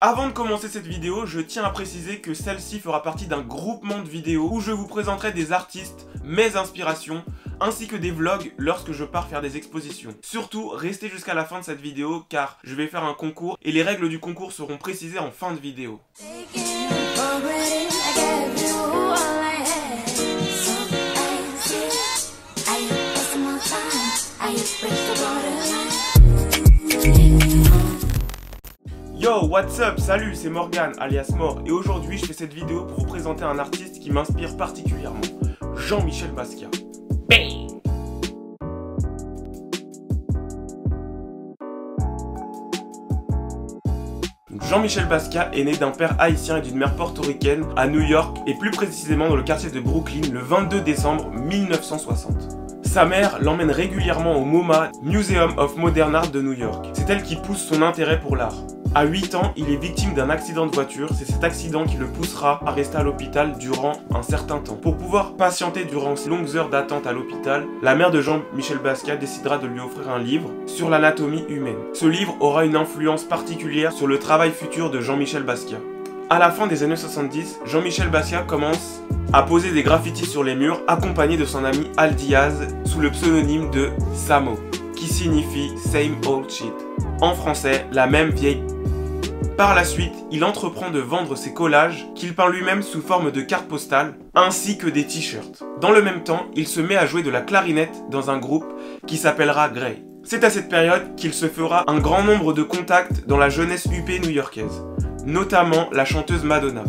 Avant de commencer cette vidéo, je tiens à préciser que celle-ci fera partie d'un groupement de vidéos où je vous présenterai des artistes, mes inspirations, ainsi que des vlogs lorsque je pars faire des expositions. Surtout, restez jusqu'à la fin de cette vidéo car je vais faire un concours et les règles du concours seront précisées en fin de vidéo. Yo, what's up? Salut, c'est Morgan, alias Mor, et aujourd'hui je fais cette vidéo pour vous présenter un artiste qui m'inspire particulièrement, Jean-Michel Basquiat. Bang! Jean-Michel Basquiat est né d'un père haïtien et d'une mère portoricaine à New York, et plus précisément dans le quartier de Brooklyn, le 22 décembre 1960. Sa mère l'emmène régulièrement au MoMA, Museum of Modern Art de New York. C'est elle qui pousse son intérêt pour l'art. À 8 ans, il est victime d'un accident de voiture. C'est cet accident qui le poussera à rester à l'hôpital durant un certain temps. Pour pouvoir patienter durant ces longues heures d'attente à l'hôpital, la mère de Jean-Michel Basquiat décidera de lui offrir un livre sur l'anatomie humaine. Ce livre aura une influence particulière sur le travail futur de Jean-Michel Basquiat. À la fin des années 70, Jean-Michel Basquiat commence à poser des graffitis sur les murs, accompagné de son ami Al Diaz sous le pseudonyme de Samo, qui signifie Same Old Shit. En français, la même vieille. Par la suite, il entreprend de vendre ses collages, qu'il peint lui-même sous forme de cartes postales, ainsi que des t-shirts. Dans le même temps, il se met à jouer de la clarinette dans un groupe qui s'appellera Grey. C'est à cette période qu'il se fera un grand nombre de contacts dans la jeunesse huppée new-yorkaise, notamment la chanteuse Madonna.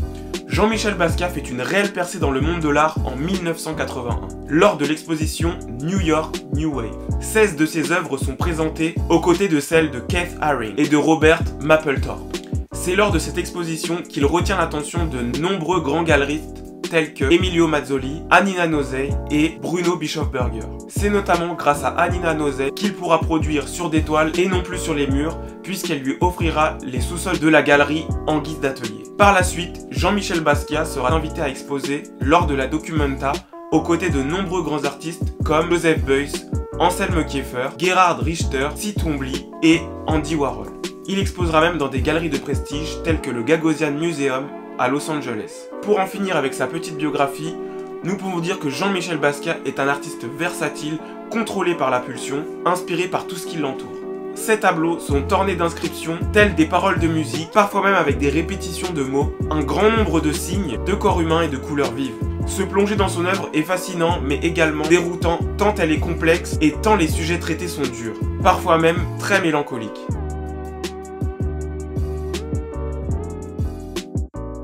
Jean-Michel Basquiat fait une réelle percée dans le monde de l'art en 1981, lors de l'exposition New York New Wave. 16 de ses œuvres sont présentées aux côtés de celles de Keith Haring et de Robert Mapplethorpe. C'est lors de cette exposition qu'il retient l'attention de nombreux grands galeristes tels que Emilio Mazzoli, Annina Nozay et Bruno Bischofberger. C'est notamment grâce à Annina Nozay qu'il pourra produire sur des toiles et non plus sur les murs, puisqu'elle lui offrira les sous-sols de la galerie en guise d'atelier. Par la suite, Jean-Michel Basquiat sera invité à exposer lors de la Documenta aux côtés de nombreux grands artistes comme Joseph Beuys, Anselme Kiefer, Gerhard Richter, Cy Twombly et Andy Warhol. Il exposera même dans des galeries de prestige telles que le Gagosian Museum à Los Angeles. Pour en finir avec sa petite biographie, nous pouvons dire que Jean-Michel Basquiat est un artiste versatile, contrôlé par la pulsion, inspiré par tout ce qui l'entoure. Ces tableaux sont ornés d'inscriptions telles des paroles de musique, parfois même avec des répétitions de mots, un grand nombre de signes, de corps humains et de couleurs vives. Se plonger dans son œuvre est fascinant mais également déroutant tant elle est complexe et tant les sujets traités sont durs, parfois même très mélancoliques.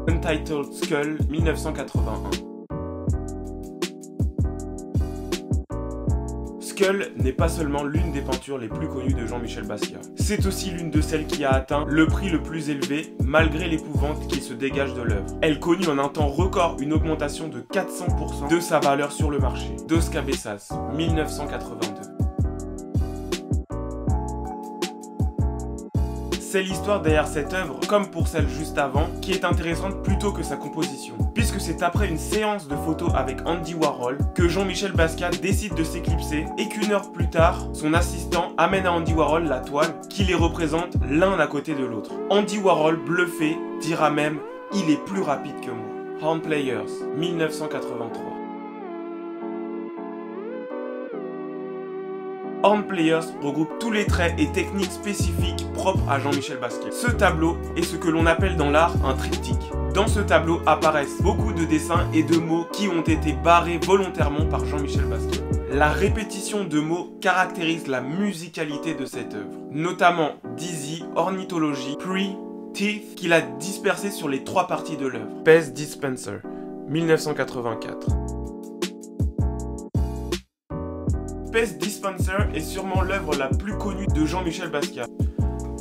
Untitled Skull, 1981. Skull n'est pas seulement l'une des peintures les plus connues de Jean-Michel Basquiat. C'est aussi l'une de celles qui a atteint le prix le plus élevé malgré l'épouvante qui se dégage de l'œuvre. Elle connut en un temps record une augmentation de 400% de sa valeur sur le marché. Dos Cabezas, 1982. C'est l'histoire derrière cette œuvre, comme pour celle juste avant, qui est intéressante plutôt que sa composition. Puisque c'est après une séance de photos avec Andy Warhol que Jean-Michel Basquiat décide de s'éclipser et qu'une heure plus tard, son assistant amène à Andy Warhol la toile qui les représente l'un à côté de l'autre. Andy Warhol, bluffé, dira même « Il est plus rapide que moi ». Hand Players, 1983. Hand Players regroupe tous les traits et techniques spécifiques propres à Jean-Michel Basquiat. Ce tableau est ce que l'on appelle dans l'art un triptyque. Dans ce tableau apparaissent beaucoup de dessins et de mots qui ont été barrés volontairement par Jean-Michel Basquiat. La répétition de mots caractérise la musicalité de cette œuvre, notamment Dizzy, Ornithologie, Pre, Teeth, qu'il a dispersé sur les trois parties de l'œuvre. Pez Dispenser, 1984. Pez Dispenser est sûrement l'œuvre la plus connue de Jean-Michel Basquiat.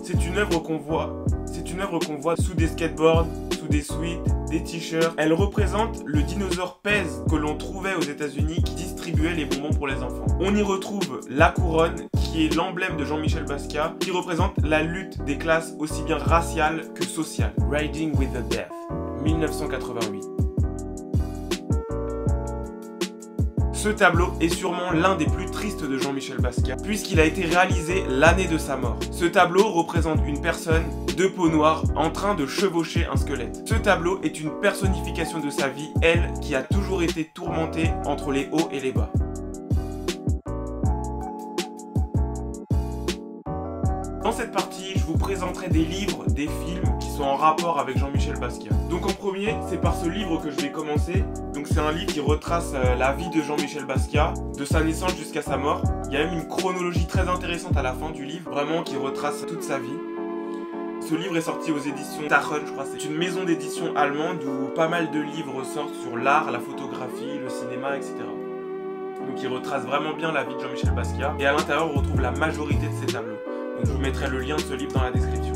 C'est une œuvre qu'on voit sous des skateboards, sous des suites, des t-shirts. Elle représente le dinosaure Pez que l'on trouvait aux États-Unis qui distribuait les bonbons pour les enfants. On y retrouve la couronne qui est l'emblème de Jean-Michel Basquiat qui représente la lutte des classes aussi bien raciales que sociales. Riding with the Death, 1988. Ce tableau est sûrement l'un des plus tristes de Jean-Michel Basquiat, puisqu'il a été réalisé l'année de sa mort. Ce tableau représente une personne de peau noire en train de chevaucher un squelette. Ce tableau est une personnification de sa vie, elle qui a toujours été tourmentée entre les hauts et les bas. Dans cette partie, je vous présenterai des livres, des films qui sont en rapport avec Jean-Michel Basquiat. Donc en premier, c'est par ce livre que je vais commencer. Donc c'est un livre qui retrace la vie de Jean-Michel Basquiat, de sa naissance jusqu'à sa mort. Il y a même une chronologie très intéressante à la fin du livre, vraiment qui retrace toute sa vie. Ce livre est sorti aux éditions Tachen, je crois. C'est une maison d'édition allemande où pas mal de livres sortent sur l'art, la photographie, le cinéma, etc. Donc il retrace vraiment bien la vie de Jean-Michel Basquiat. Et à l'intérieur, on retrouve la majorité de ses tableaux. Donc je vous mettrai le lien de ce livre dans la description.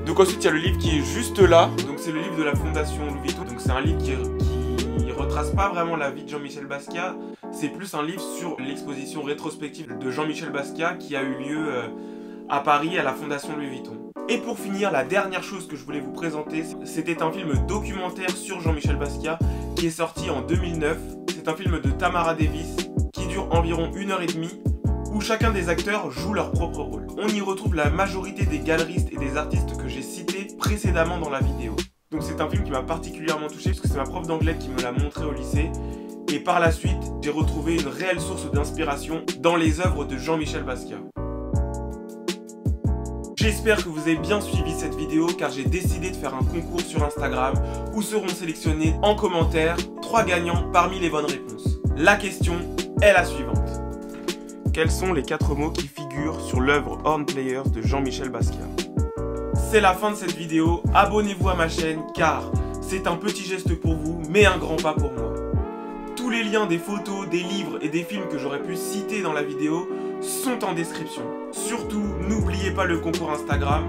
Donc ensuite il y a le livre qui est juste là. Donc c'est le livre de la Fondation Louis Vuitton. Donc c'est un livre qui retrace pas vraiment la vie de Jean-Michel Basquiat. C'est plus un livre sur l'exposition rétrospective de Jean-Michel Basquiat qui a eu lieu à Paris à la Fondation Louis Vuitton. Et pour finir, la dernière chose que je voulais vous présenter, c'était un film documentaire sur Jean-Michel Basquiat qui est sorti en 2009. C'est un film de Tamara Davis qui dure environ 1h30. Où chacun des acteurs joue leur propre rôle. On y retrouve la majorité des galeristes et des artistes que j'ai cités précédemment dans la vidéo. Donc c'est un film qui m'a particulièrement touché parce que c'est ma prof d'anglais qui me l'a montré au lycée. Et par la suite, j'ai retrouvé une réelle source d'inspiration dans les œuvres de Jean-Michel Basquiat. J'espère que vous avez bien suivi cette vidéo car j'ai décidé de faire un concours sur Instagram où seront sélectionnés en commentaire 3 gagnants parmi les bonnes réponses. La question est la suivante. Quels sont les 4 mots qui figurent sur l'œuvre Horn Players de Jean-Michel Basquiat? C'est la fin de cette vidéo, abonnez-vous à ma chaîne car c'est un petit geste pour vous mais un grand pas pour moi. Tous les liens des photos, des livres et des films que j'aurais pu citer dans la vidéo sont en description. Surtout, n'oubliez pas le concours Instagram,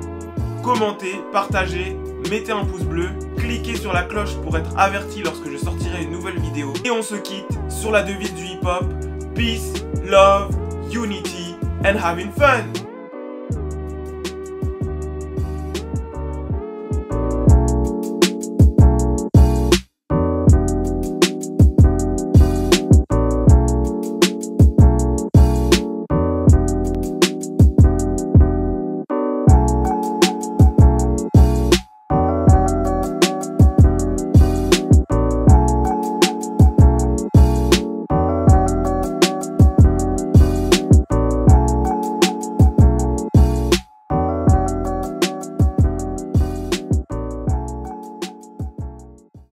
commentez, partagez, mettez un pouce bleu, cliquez sur la cloche pour être averti lorsque je sortirai une nouvelle vidéo. Et on se quitte sur la devise du hip-hop, Peace, Love, Unity and having fun.